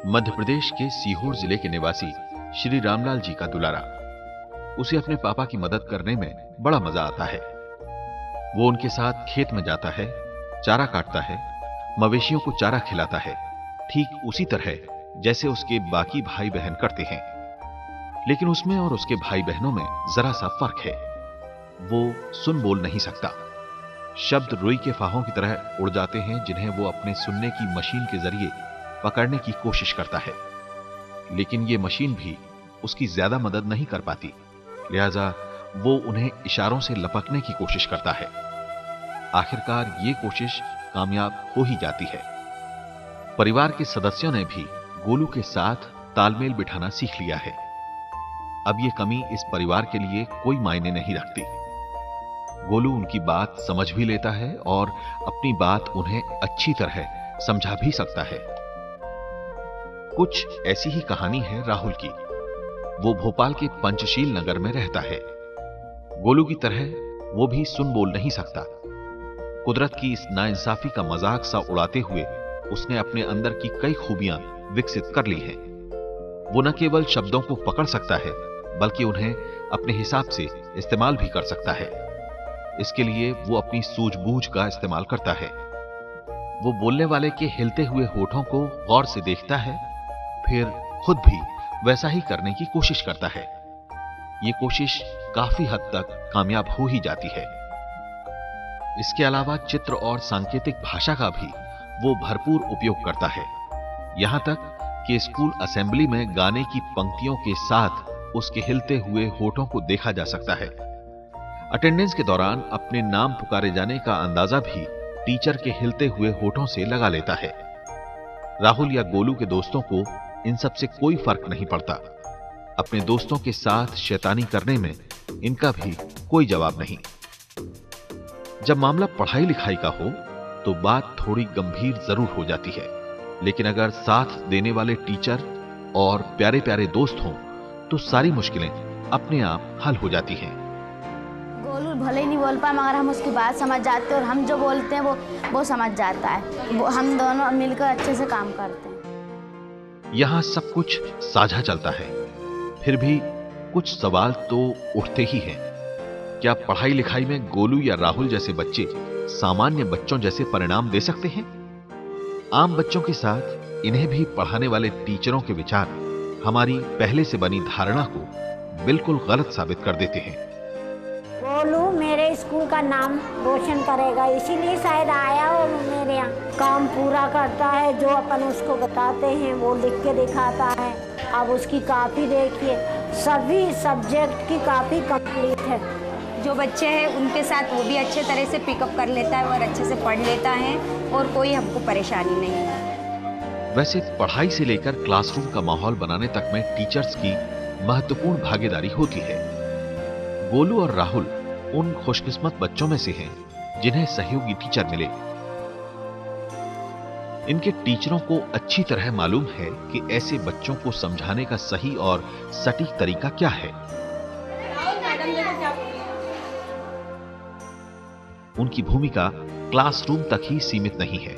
मध्य प्रदेश के सीहोर जिले के निवासी श्री रामलाल जी का दुलारा। उसे अपने पापा की मदद करने में बड़ा मजा आता है। वो उनके साथ खेत में जाता है, चारा काटता है, मवेशियों को चारा खिलाता है, ठीक उसी तरह जैसे उसके बाकी भाई बहन करते हैं। लेकिन उसमें और उसके भाई बहनों में जरा सा फर्क है। वो सुन बोल नहीं सकता। शब्द रुई के फाहों की तरह उड़ जाते हैं, जिन्हें वो अपने सुनने की मशीन के जरिए पकड़ने की कोशिश करता है। लेकिन ये मशीन भी उसकी ज्यादा मदद नहीं कर पाती, लिहाजा वो उन्हें इशारों से लपकने की कोशिश करता है। आखिरकार ये कोशिश कामयाब हो ही जाती है। परिवार के सदस्यों ने भी गोलू के साथ तालमेल बिठाना सीख लिया है। अब ये कमी इस परिवार के लिए कोई मायने नहीं रखती। गोलू उनकी बात समझ भी लेता है और अपनी बात उन्हें अच्छी तरह समझा भी सकता है। कुछ ऐसी ही कहानी है राहुल की। वो भोपाल के पंचशील नगर में रहता है। गोलू की तरह वो भी सुन बोल नहीं सकता। कुदरत की इस नाइंसाफी का मजाक सा उड़ाते हुए उसने अपने अंदर की कई खूबियां विकसित कर ली हैं। वो न केवल शब्दों को पकड़ सकता है, बल्कि उन्हें अपने हिसाब से इस्तेमाल भी कर सकता है। इसके लिए वो अपनी सूझबूझ का इस्तेमाल करता है। वो बोलने वाले के हिलते हुए होठों को गौर से देखता है, फिर खुद भी वैसा ही करने की कोशिश करता है। ये कोशिश काफी हद तक कामयाब हो ही जाती है। इसके अलावा चित्र और सांकेतिक भाषा का भी वो भरपूर उपयोग करता है। यहां तक कि स्कूल असेंबली में गाने की पंक्तियों के साथ उसके हिलते हुए होठों को देखा जा सकता है। अटेंडेंस के दौरान अपने नाम पुकारे जाने का अंदाजा भी टीचर के हिलते हुए होठों से लगा लेता है। राहुल या गोलू के दोस्तों को इन सब से कोई फर्क नहीं पड़ता। अपने दोस्तों के साथ शैतानी करने में इनका भी कोई जवाब नहीं। जब मामला पढ़ाई लिखाई का हो तो बात थोड़ी गंभीर जरूर हो जाती है, लेकिन अगर साथ देने वाले टीचर और प्यारे प्यारे दोस्त हों तो सारी मुश्किलें अपने आप हल हो जाती हैं। गोलू भले ही नहीं बोल पाए, मगर हम उसकी बात समझ जाते हैं और हम जो बोलते हैं वो समझ जाता है। हम दोनों मिलकर अच्छे से काम करते हैं। यहां सब कुछ साझा चलता है, फिर भी कुछ सवाल तो उठते ही हैं। क्या पढ़ाई लिखाई में गोलू या राहुल जैसे बच्चे सामान्य बच्चों जैसे परिणाम दे सकते हैं? आम बच्चों के साथ इन्हें भी पढ़ाने वाले टीचरों के विचार हमारी पहले से बनी धारणा को बिल्कुल गलत साबित कर देते हैं। गोलू मेरे स्कूल का नाम रोशन करेगा, इसीलिए शायद आया हो मेरे यहाँ। काम पूरा करता है, जो अपन उसको बताते हैं वो लिख के दिखाता है। अब उसकी कॉपी देखिए, सभी सब्जेक्ट की कॉपी कंप्लीट है। जो बच्चे हैं उनके साथ वो भी अच्छे तरह से पिकअप कर लेता है और अच्छे से पढ़ लेता है और कोई हमको परेशानी नहीं है। वैसे पढ़ाई से लेकर क्लासरूम का माहौल बनाने तक में टीचर्स की महत्वपूर्ण भागीदारी होती है। गोलू और राहुल उन खुशकिस्मत बच्चों में से हैं जिन्हें सहयोगी टीचर मिले। इनके टीचरों को अच्छी तरह मालूम है कि ऐसे बच्चों को समझाने का सही और सटीक तरीका क्या है। उनकी भूमिका क्लासरूम तक ही सीमित नहीं है।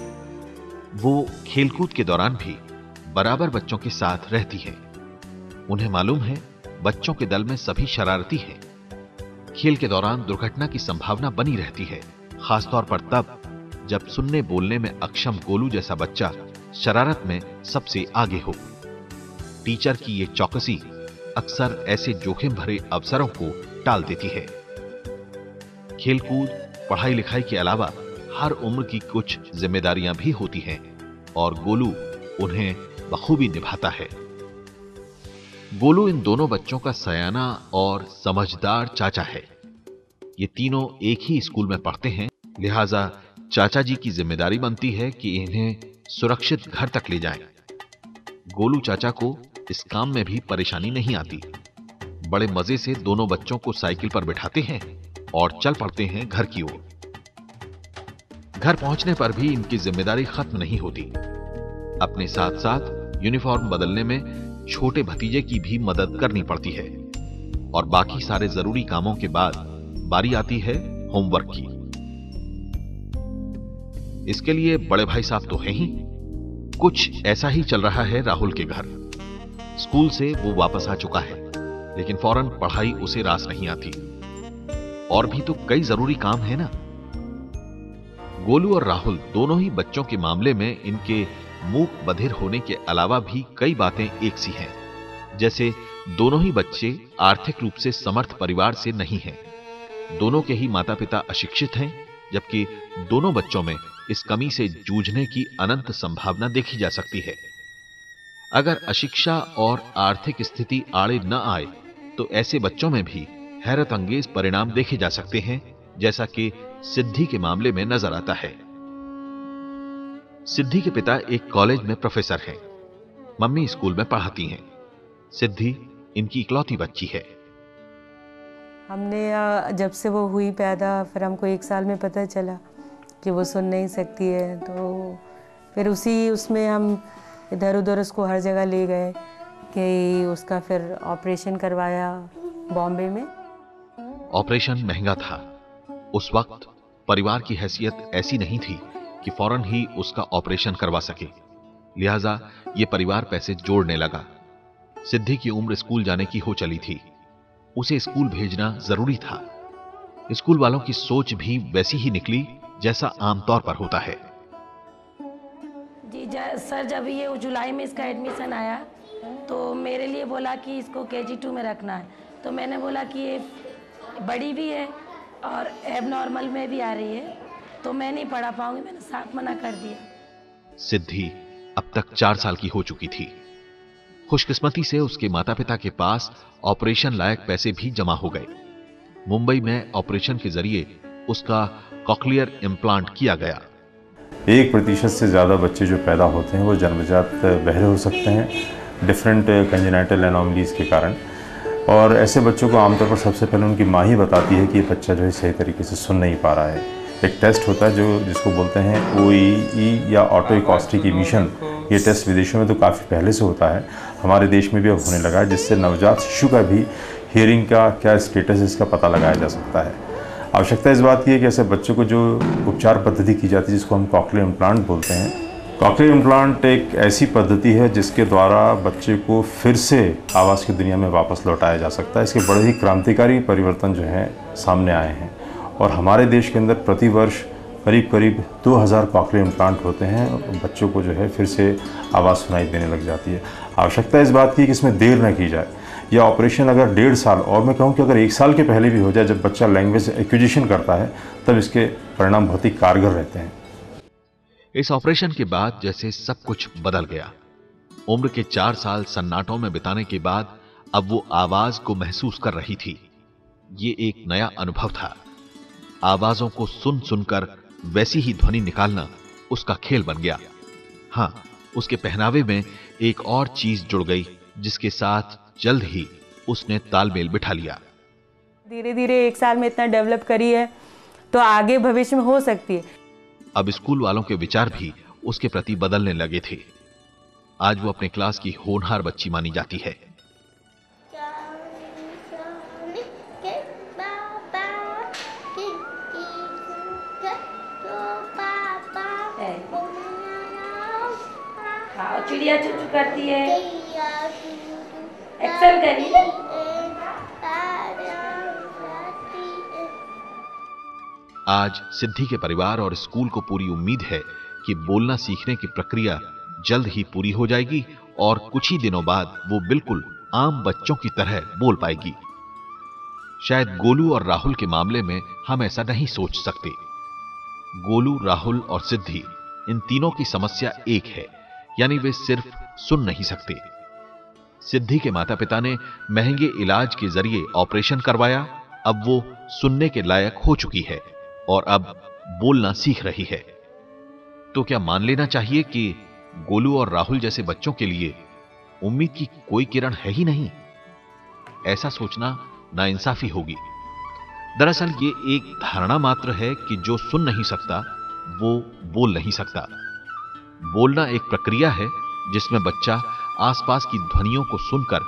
वो खेलकूद के दौरान भी बराबर बच्चों के साथ रहती है। उन्हें मालूम है बच्चों के दल में सभी शरारती हैं। खेल के दौरान दुर्घटना की संभावना बनी रहती है, खासतौर पर तब जब सुनने बोलने में अक्षम गोलू जैसा बच्चा शरारत में सबसे आगे हो। टीचर की ये चौकसी अक्सर ऐसे जोखिम भरे अवसरों को टाल देती है। खेलकूद, पढ़ाई लिखाई के अलावा हर उम्र की कुछ जिम्मेदारियां भी होती हैं और गोलू उन्हें बखूबी निभाता है। गोलू इन दोनों बच्चों का सयाना और समझदार चाचा है। ये तीनों एक ही स्कूल में पढ़ते हैं, लिहाजा चाचा जी की जिम्मेदारी बनती है कि इन्हें सुरक्षित घर तक ले जाएं। गोलू चाचा को इस काम में भी परेशानी नहीं आती। बड़े मजे से दोनों बच्चों को साइकिल पर बिठाते हैं और चल पड़ते हैं घर की ओर। घर पहुंचने पर भी इनकी जिम्मेदारी खत्म नहीं होती। अपने साथ साथ यूनिफॉर्म बदलने में छोटे भतीजे की भी मदद करनी पड़ती है और बाकी सारे जरूरी कामों के बाद बारी आती है होमवर्क की। इसके लिए बड़े भाई साहब तो हैं ही, कुछ ऐसा ही चल रहा है राहुल के घर। स्कूल से वो वापस आ चुका है, लेकिन फौरन पढ़ाई उसे रास नहीं आती। और भी तो कई जरूरी काम है ना। गोलू और राहुल दोनों ही बच्चों के मामले में इनके मूक बधिर होने के अलावा भी कई बातें एक सी हैं। जैसे दोनों ही बच्चे आर्थिक रूप से समर्थ परिवार से नहीं हैं। दोनों के ही माता पिता अशिक्षित हैं, जबकि दोनों बच्चों में इस कमी से जूझने की अनंत संभावना देखी जा सकती है। अगर अशिक्षा और आर्थिक स्थिति आड़े न आए तो ऐसे बच्चों में भी हैरत अंगेज परिणाम देखे जा सकते हैं, जैसा कि सिद्धि के मामले में नजर आता है। सिद्धि के पिता एक कॉलेज में प्रोफेसर हैं, मम्मी स्कूल में पढ़ाती हैं। सिद्धि इनकी इकलौती बच्ची है। हमने जब से वो हुई पैदा, फिर हमको 1 साल में पता चला कि वो सुन नहीं सकती है, तो फिर उसमें हम इधर उधर उसको हर जगह ले गए कि उसका फिर ऑपरेशन करवाया बॉम्बे में। ऑपरेशन महंगा था। उस वक्त परिवार की हैसियत ऐसी नहीं थी कि फौरन ही उसका ऑपरेशन करवा सके, लिहाजा ये परिवार पैसे जोड़ने लगा। सिद्धि की उम्र स्कूल जाने की हो चली थी। उसे स्कूल भेजना जरूरी था। स्कूल वालों की सोच भी वैसी ही निकली जैसा आमतौर पर होता है। जी सर, जब ये जुलाई में इसका एडमिशन आया तो मेरे लिए बोला कि इसको KG2 में रखना है। तो मैंने बोला कि ये बड़ी भी है और एबनॉर्मल में भी आ रही है, तो मैं नहीं पढ़ा पाऊंगी, मैंने साफ मना कर दिया। सिद्धि अब तक 4 साल की हो चुकी थी। खुशकिस्मती से उसके माता पिता के पास ऑपरेशन लायक पैसे भी जमा हो गए। मुंबई में ऑपरेशन के जरिए उसका कॉक्लियर इम्प्लांट किया गया। 1% से ज़्यादा बच्चे जो पैदा होते हैं वो जन्मजात बहरे हो सकते हैं डिफरेंट कंजेनाइटल एनोमलीज के कारण। और ऐसे बच्चों को आमतौर पर सबसे पहले उनकी माँ ही बताती है कि ये बच्चा जो है सही तरीके से सुन नहीं पा रहा है। एक टेस्ट होता है जिसको बोलते हैं OEE या ऑटो एकॉस्टिक इमिशन। ये टेस्ट विदेशों में तो काफ़ी पहले से होता है, हमारे देश में भी अब होने लगा है, जिससे नवजात शिशु का भी हियरिंग का क्या स्टेटस है इसका पता लगाया जा सकता है। आवश्यकता इस बात की है कि ऐसे बच्चों को जो उपचार पद्धति की जाती है जिसको हम कॉक्लियर इम्प्लांट बोलते हैं। कॉक्लियर इम्प्लांट एक ऐसी पद्धति है जिसके द्वारा बच्चे को फिर से आवाज़ की दुनिया में वापस लौटाया जा सकता है। इसके बड़े ही क्रांतिकारी परिवर्तन जो हैं सामने आए हैं और हमारे देश के अंदर प्रतिवर्ष करीब 2000 कॉक्लियर इम्प्लांट होते हैं और बच्चों को जो है फिर से आवाज़ सुनाई देने लग जाती है। आवश्यकता इस बात की कि इसमें देर न की जाए। यह ऑपरेशन अगर 1.5 साल और मैं कहूँ कि अगर 1 साल के पहले भी हो जाए, जब बच्चा लैंग्वेज एक्विजिशन करता है, तब इसके परिणाम बहुत ही कारगर रहते हैं। इस ऑपरेशन के बाद जैसे सब कुछ बदल गया। उम्र के 4 साल सन्नाटों में बिताने के बाद अब वो आवाज को महसूस कर रही थी। ये एक नया अनुभव था। आवाजों को सुन सुनकर वैसी ही ध्वनि निकालना उसका खेल बन गया। हां, उसके पहनावे में एक और चीज जुड़ गई जिसके साथ जल्द ही उसने तालमेल बिठा लिया। धीरे धीरे 1 साल में इतना डेवलप करी है तो आगे भविष्य में हो सकती है। अब स्कूल वालों के विचार भी उसके प्रति बदलने लगे थे। आज वो अपने क्लास की होनहार बच्ची मानी जाती है। चिड़िया चुचू करती है, एक्शन करिए। आज सिद्धि के परिवार और स्कूल को पूरी उम्मीद है कि बोलना सीखने की प्रक्रिया जल्द ही पूरी हो जाएगी और कुछ ही दिनों बाद वो बिल्कुल आम बच्चों की तरह बोल पाएगी। शायद गोलू और राहुल के मामले में हम ऐसा नहीं सोच सकते। गोलू, राहुल और सिद्धि, इन तीनों की समस्या एक है, यानी वे सिर्फ सुन नहीं सकते। सिद्धि के माता पिता ने महंगे इलाज के जरिए ऑपरेशन करवाया। अब वो सुनने के लायक हो चुकी है और अब बोलना सीख रही है। तो क्या मान लेना चाहिए कि गोलू और राहुल जैसे बच्चों के लिए उम्मीद की कोई किरण है ही नहीं? ऐसा सोचना नाइंसाफी होगी। दरअसल ये एक धारणा मात्र है कि जो सुन नहीं सकता वो बोल नहीं सकता। बोलना एक प्रक्रिया है जिसमें बच्चा आसपास की ध्वनियों को सुनकर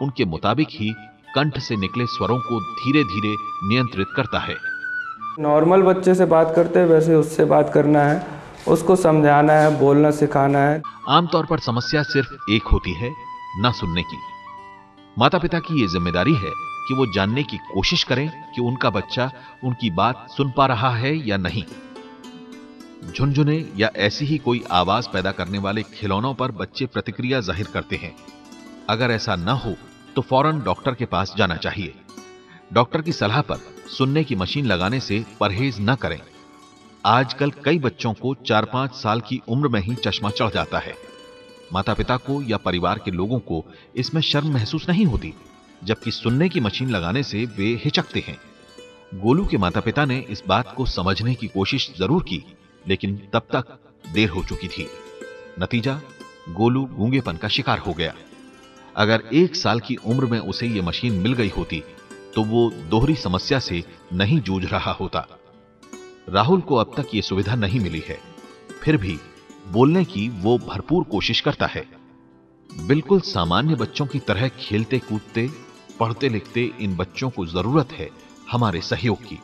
उनके मुताबिक ही कंठ से निकले स्वरों को धीरे धीरे नियंत्रित करता है। नॉर्मल बच्चे से बात करते हैं वैसे उससे बात करना है, उसको समझाना है, बोलना सिखाना है। आमतौर पर समस्या सिर्फ एक होती है, ना सुनने की। माता पिता की यह जिम्मेदारी है कि वो जानने की कोशिश करें कि उनका बच्चा उनकी बात सुन पा रहा है या नहीं। झुनझुने या ऐसी ही कोई आवाज पैदा करने वाले खिलौनों पर बच्चे प्रतिक्रिया जाहिर करते हैं। अगर ऐसा न हो तो फौरन डॉक्टर के पास जाना चाहिए। डॉक्टर की सलाह पर सुनने की मशीन लगाने से परहेज न करें। आजकल कई बच्चों को 4-5 साल की उम्र में ही चश्मा चढ़ जाता है। माता पिता को या परिवार के लोगों को इसमें शर्म महसूस नहीं होती, जबकि सुनने की मशीन लगाने से वे हिचकते हैं। गोलू के माता पिता ने इस बात को समझने की कोशिश जरूर की, लेकिन तब तक देर हो चुकी थी। नतीजा, गोलू गूंगेपन का शिकार हो गया। अगर 1 साल की उम्र में उसे यह मशीन मिल गई होती तो वो दोहरी समस्या से नहीं जूझ रहा होता। राहुल को अब तक यह सुविधा नहीं मिली है, फिर भी बोलने की वो भरपूर कोशिश करता है। बिल्कुल सामान्य बच्चों की तरह खेलते कूदते, पढ़ते लिखते इन बच्चों को जरूरत है हमारे सहयोग की।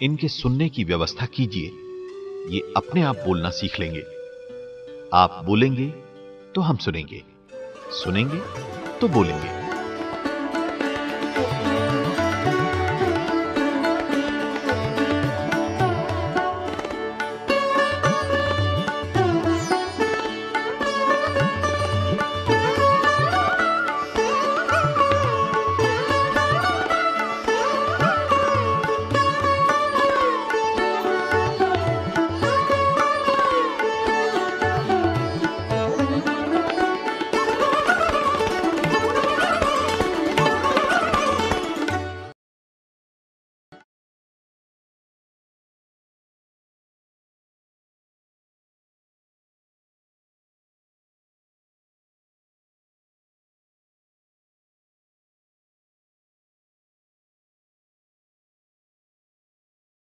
इनके सुनने की व्यवस्था कीजिए, ये अपने आप बोलना सीख लेंगे। आप बोलेंगे तो हम सुनेंगे, सुनेंगे तो बोलेंगे।